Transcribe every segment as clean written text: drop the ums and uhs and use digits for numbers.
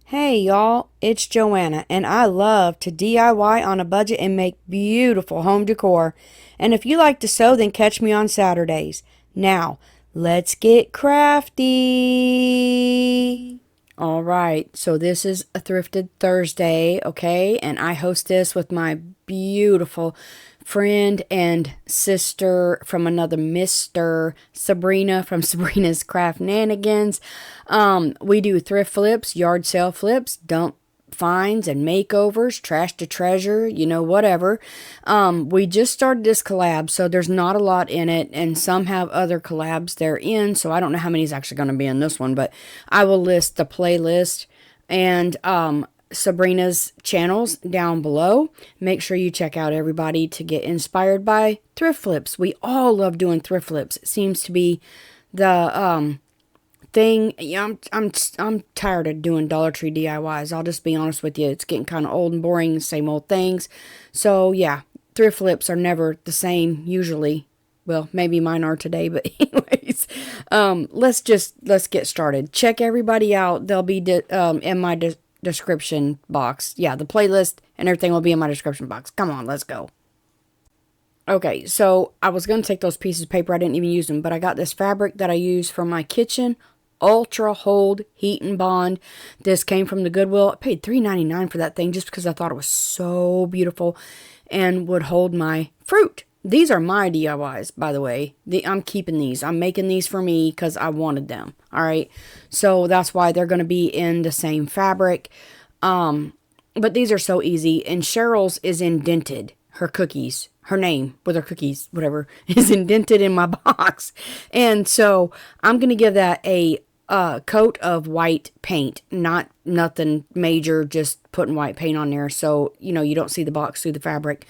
Hey y'all, it's Joanna, and I love to DIY on a budget and make beautiful home decor. And if you like to sew, then catch me on Saturdays. Now, let's get crafty. All right, so this is a Thrifted Thursday, okay? And I host this with my beautiful friend and sister from another Mr. Sabrina from Sabrina's Craft Nanigans. We do thrift flips, yard sale flips, dump finds and makeovers, trash to treasure, whatever. We just started this collab, so there's not a lot in it, and some have other collabs they're in, so I don't know how many is actually going to be in this one, but I will list the playlist and Sabrina's channels down below. Make sure you check out everybody to get inspired by thrift flips. We all love doing thrift flips. It seems to be the thing. Yeah, I'm tired of doing Dollar Tree DIYs. I'll just be honest with you. It's getting kind of old and boring, same old things. So yeah, thrift flips are never the same usually. Well, maybe mine are today, but anyways, let's get started. Check everybody out. They'll be in my description box. Yeah, the playlist and everything will be in my description box. Come on, let's go. Okay, so I was going to take those pieces of paper. I didn't even use them, but I got this fabric that I use for my kitchen. Ultra Hold Heat and Bond. This came from the Goodwill. I paid $3.99 for that thing just because I thought it was so beautiful and would hold my fruit. These are my DIYs, by the way. I'm keeping these. I'm making these for me because I wanted them. All right. So that's why they're going to be in the same fabric. But these are so easy. And Cheryl's is indented. Her cookies, her name with her cookies, whatever, is indented in my box. And so I'm going to give that a coat of white paint. Not nothing major, just putting white paint on there. So, you don't see the box through the fabric.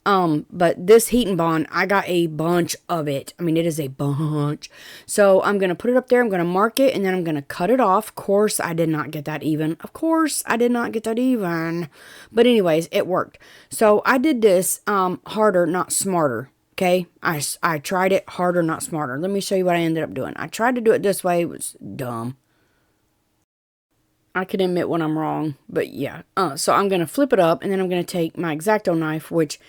But this Heat and Bond, I got a bunch of it. I mean, it is a bunch. So I'm going to put it up there. I'm going to mark it and then I'm going to cut it off. Of course, I did not get that even. Of course, I did not get that even. But anyways, it worked. So I did this, harder, not smarter. Okay. I tried it harder, not smarter. Let me show you what I ended up doing. I tried to do it this way. It was dumb. I can admit when I'm wrong, but yeah. So I'm going to flip it up and then I'm going to take my X-Acto knife, which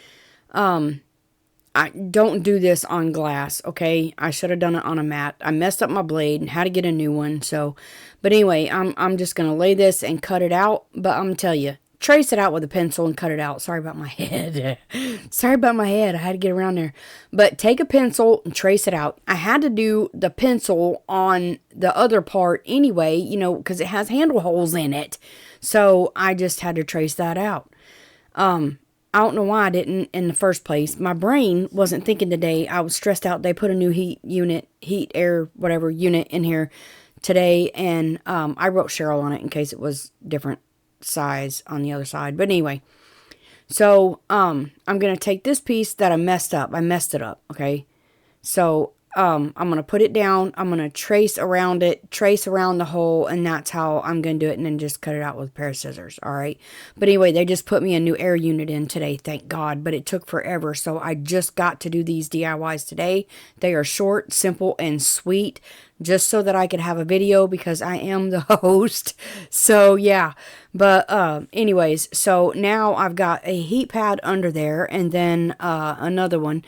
I don't do this on glass, okay? I should have done it on a mat. I messed up my blade and had to get a new one, so. But anyway, I'm just going to lay this and cut it out. But I'm going to tell you, trace it out with a pencil and cut it out. Sorry about my head. Sorry about my head. I had to get around there. But take a pencil and trace it out. I had to do the pencil on the other part anyway, because it has handle holes in it. So I just had to trace that out. I don't know why I didn't in the first place. My brain wasn't thinking today. I was stressed out. They put a new heat, air, whatever unit in here today. And I wrote Cheryl on it in case it was different size on the other side. But anyway, so I'm going to take this piece that I messed up. I messed it up, okay? So I'm going to put it down. I'm going to trace around it, trace around the hole, and that's how I'm going to do it, and then just cut it out with a pair of scissors, all right? But anyway, they just put me a new air unit in today, thank God, but it took forever, so I just got to do these DIYs today. They are short, simple, and sweet, just so that I could have a video because I am the host. So, yeah. But anyways, so now I've got a heat pad under there, and then another one.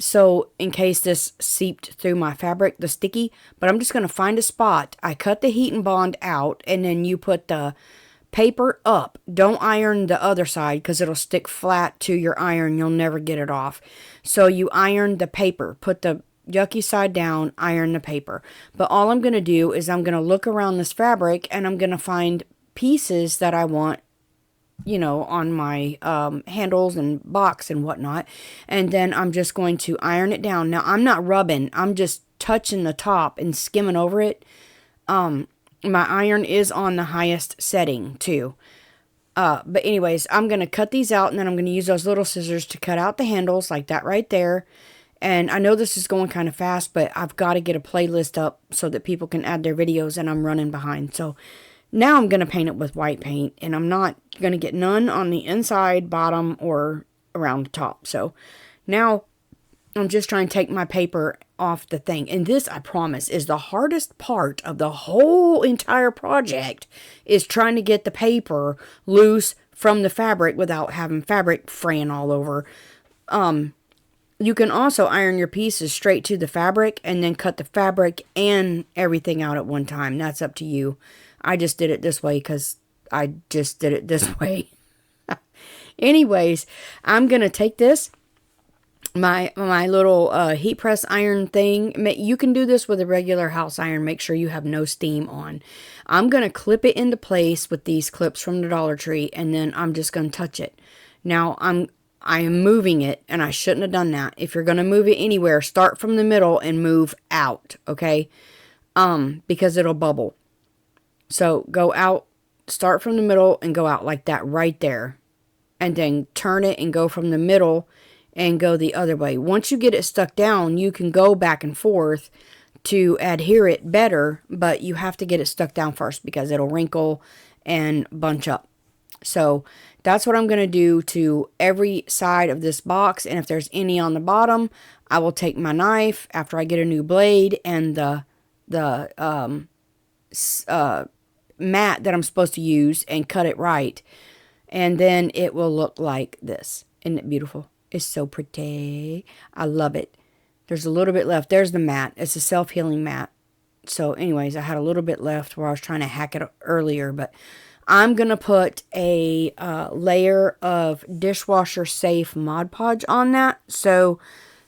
So in case this seeped through my fabric, the sticky, but I'm just going to find a spot. I cut the Heat and Bond out, and then you put the paper up. Don't iron the other side because it'll stick flat to your iron. You'll never get it off. So you iron the paper. Put the yucky side down, iron the paper. But all I'm going to do is I'm going to look around this fabric, and I'm going to find pieces that I want, on my handles and box and whatnot. And then I'm just going to iron it down. Now, I'm not rubbing. I'm just touching the top and skimming over it. My iron is on the highest setting, too. But anyways, I'm going to cut these out, and then I'm going to use those little scissors to cut out the handles like that right there. And I know this is going kind of fast, but I've got to get a playlist up so that people can add their videos, and I'm running behind. So now I'm going to paint it with white paint, and I'm not going to get none on the inside, bottom, or around the top. So now I'm just trying to take my paper off the thing. And this, I promise, is the hardest part of the whole entire project, is trying to get the paper loose from the fabric without having fabric fraying all over. You can also iron your pieces straight to the fabric and then cut the fabric and everything out at one time. That's up to you. I just did it this way because I just did it this way. Anyways, I'm going to take this, my little heat press iron thing. You can do this with a regular house iron. Make sure you have no steam on. I'm going to clip it into place with these clips from the Dollar Tree, and then I'm just going to touch it. Now, I am moving it, and I shouldn't have done that. If you're going to move it anywhere, start from the middle and move out, okay? Because it'll bubble. So go out, start from the middle and go out like that right there. And then turn it and go from the middle and go the other way. Once you get it stuck down, you can go back and forth to adhere it better, but you have to get it stuck down first because it'll wrinkle and bunch up. So that's what I'm going to do to every side of this box. And if there's any on the bottom, I will take my knife after I get a new blade and the mat that I'm supposed to use and cut it right. And then it will look like this. Isn't it beautiful? It's so pretty. I love it. There's a little bit left. There's the mat. It's a self-healing mat. So anyways, I had a little bit left where I was trying to hack it earlier. But I'm going to put a layer of dishwasher safe Mod Podge on that. So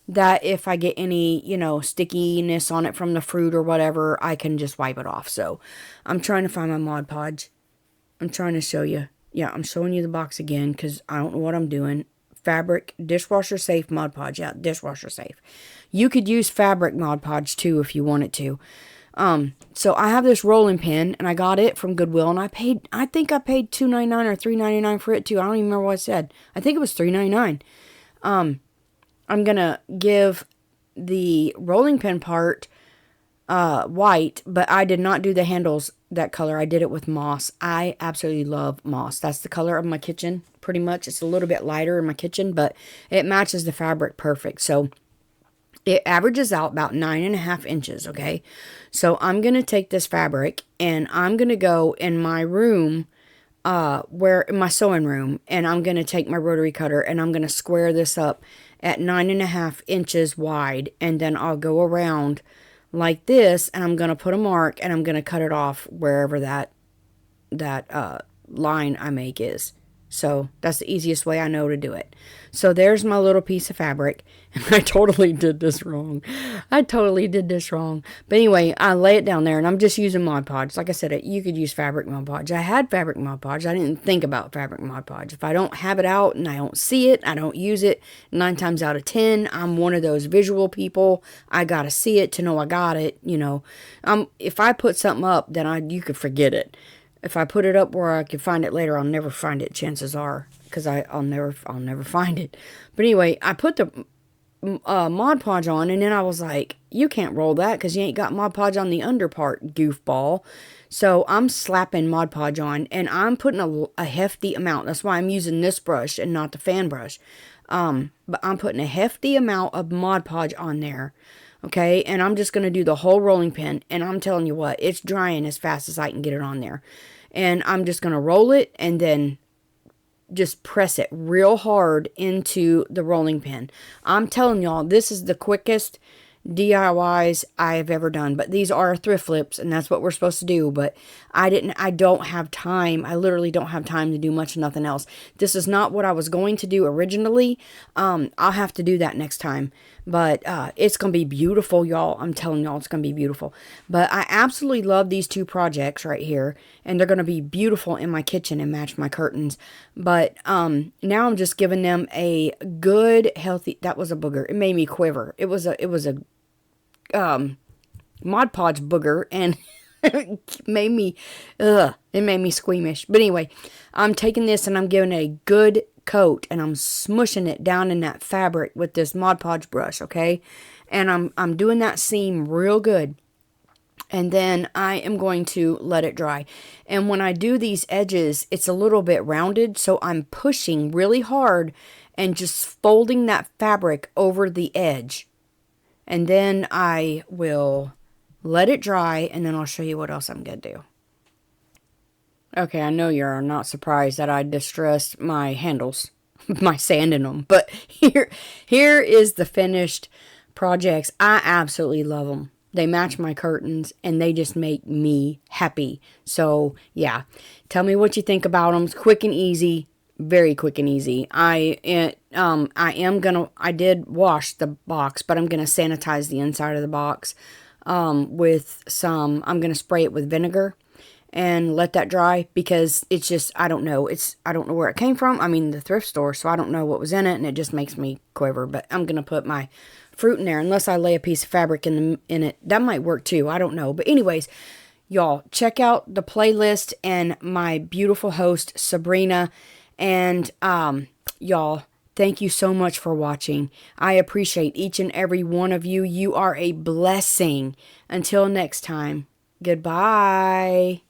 that if I get any, stickiness on it from the fruit or whatever, I can just wipe it off. So I'm trying to find my Mod Podge. I'm trying to show you. Yeah, I'm showing you the box again because I don't know what I'm doing. Fabric, dishwasher safe Mod Podge. Yeah, dishwasher safe. You could use fabric Mod Podge too if you wanted to. So I have this rolling pin and I got it from Goodwill and I think I paid $2.99 or $3.99 for it too. I don't even remember what I said. I think it was $3.99. I'm gonna give the rolling pin part white, but I did not do the handles that color. I did it with moss. I absolutely love moss. That's the color of my kitchen, pretty much. It's a little bit lighter in my kitchen, but it matches the fabric perfect. So it averages out about 9.5 inches, okay? So I'm going to take this fabric, and I'm going to go in my room, in my sewing room, and I'm going to take my rotary cutter, and I'm going to square this up at 9.5 inches wide, and then I'll go around like this, and I'm going to put a mark, and I'm going to cut it off wherever that line I make is. So that's the easiest way I know to do it. So there's my little piece of fabric. And I totally did this wrong. But anyway, I lay it down there and I'm just using Mod Podge. Like I said, you could use fabric Mod Podge. I had fabric Mod Podge. I didn't think about fabric Mod Podge. If I don't have it out and I don't see it, I don't use it. 9 times out of 10, I'm one of those visual people. I got to see it to know I got it. If I put something up, then you could forget it. If I put it up where I can find it later, I'll never find it. Chances are, because I'll never find it. But anyway, I put the Mod Podge on, and then I was like, you can't roll that because you ain't got Mod Podge on the under part, goofball. So I'm slapping Mod Podge on, and I'm putting a hefty amount. That's why I'm using this brush and not the fan brush. But I'm putting a hefty amount of Mod Podge on there. Okay, and I'm just going to do the whole rolling pin, and I'm telling you what, it's drying as fast as I can get it on there. And I'm just going to roll it and then just press it real hard into the rolling pin. I'm telling y'all, this is the quickest DIYs I've ever done, but these are thrift flips, and that's what we're supposed to do, but I don't have time. I literally don't have time to do much of nothing else. This is not what I was going to do originally. I'll have to do that next time, but it's gonna be beautiful, y'all. I'm telling y'all, it's gonna be beautiful. But I absolutely love these two projects right here, and they're gonna be beautiful in my kitchen and match my curtains. But now I'm just giving them a good, healthy. That was a booger. It made me quiver. It was a Mod Podge booger, and it made me squeamish. But anyway, I'm taking this and I'm giving it a good coat, and I'm smushing it down in that fabric with this Mod Podge brush, okay? And I'm doing that seam real good. And then I am going to let it dry. And when I do these edges, it's a little bit rounded, so I'm pushing really hard and just folding that fabric over the edge. And then I will let it dry, and then I'll show you what else I'm going to do. Okay, I know you're not surprised that I distressed my handles, my sand in them. But here is the finished projects. I absolutely love them. They match my curtains, and they just make me happy. So, yeah. Tell me what you think about them. It's quick and easy. Very quick and easy. I did wash the box, but I'm gonna sanitize the inside of the box with some. I'm gonna spray it with vinegar and let that dry, because it's just, I don't know. I don't know where it came from. I mean, the thrift store, so I don't know what was in it, and it just makes me quiver. But I'm gonna put my fruit in there, unless I lay a piece of fabric in it. That might work too. I don't know. But anyways, y'all, check out the playlist and my beautiful host Sabrina. And y'all, thank you so much for watching. I appreciate each and every one of you. You are a blessing. Until next time, goodbye.